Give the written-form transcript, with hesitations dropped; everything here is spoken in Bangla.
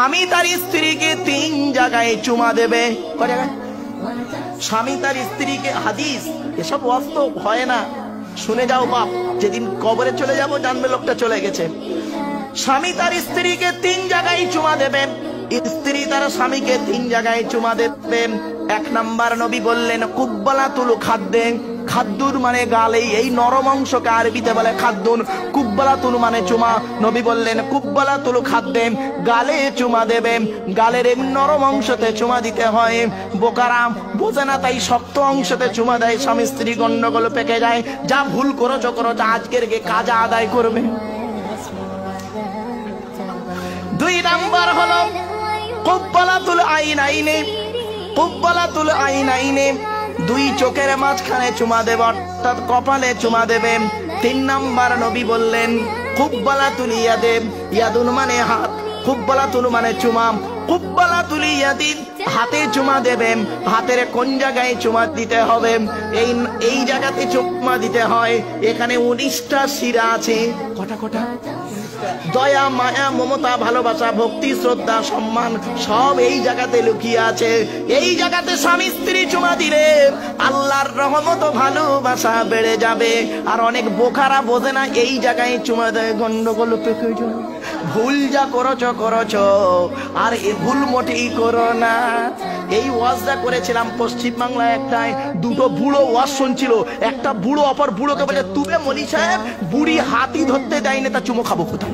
স্বামী তার স্ত্রীকে 3 জায়গায় চুমা দেবে। কয় জায়গায়? স্বামী তার স্ত্রীকে, হাদিস, এসব বাস্তব হয় না, শুনে যাও বাপ, যেদিন কবরে চলে যাব জানবে লোকটা চলে গেছে। স্বামী তার স্ত্রীকে 3 জায়গায় চুমা দেবে, স্ত্রী তার স্বামীকে 3 জায়গায় চুমা দেবে। 1 নাম্বার নবী বললেন কুব্বালাতুল খাদ্দে, খাদ্দুর মানে গালে, এই নরম অংশকে আরবিতে বলে খাদ্দুন, কুব্বালাতুল মানে চুমা। নবী বললেন কুব্বালাতুল খাদ্দে, গালে চুমা দেবে, গালের এই নরম অংশতে চুমা দিতে হয়। বোকারা বোঝে না তাই শক্ত অংশতে চুমা দেয়, স্বামী স্ত্রী গন্ডগোল পেকে যায়। যা ভুল করেছো করেছো, আজকের গে কাজা আদায় করবে। 2 নাম্বার হলো কুব্বালাতুল আইনাইনে, কুব্বালাতুল আইনাইনে 2 চোখের মাঝখানে চুমা দেবে, অর্থাৎ কপালে চুমা দেবে। 3 নাম্বার নবী বললেন কুব্বালাতুল ইয়াদে, ইয়াদুন মানে হাত, কুব্বালাতুল মানে চুমা, কুব্বালাতুল ইয়াদি হাতে চুমা দেবে। হাতের কোন জায়গায় চুমা দিতে হবে? এই জায়গাতে চুমা দিতে হয়। এখানে 19টা শিরা আছে। কটা কটা? দয়া, মায়া, মমতা, ভালোবাসা, ভক্তি, শ্রদ্ধা, সম্মান সব এই জায়গাতে লুকিয়ে আছে। এই জায়গাতে স্বামী স্ত্রী চুমা দিলে আল্লাহর রহমত ও ভালোবাসা বেড়ে যাবে। আর অনেক বোকারা বোঝে না, এই জায়গায় চুমা দেয়, গন্ডগোল পেকে যায়। ভুল যা করেছো করেছো, আর এ ভুল মোটেই করো না। এই ওয়াজটা করেছিলাম পশ্চিম বাংলায়, একটাই 2টো বুড়ো ওয়াজ শুনছিল। একটা বুড়ো অপর বুড়োকে বলে, তুমি মনি সাহেব বুড়ি হাতি ধরতে দেয়নি, তা চুমো খাবো কোথায়?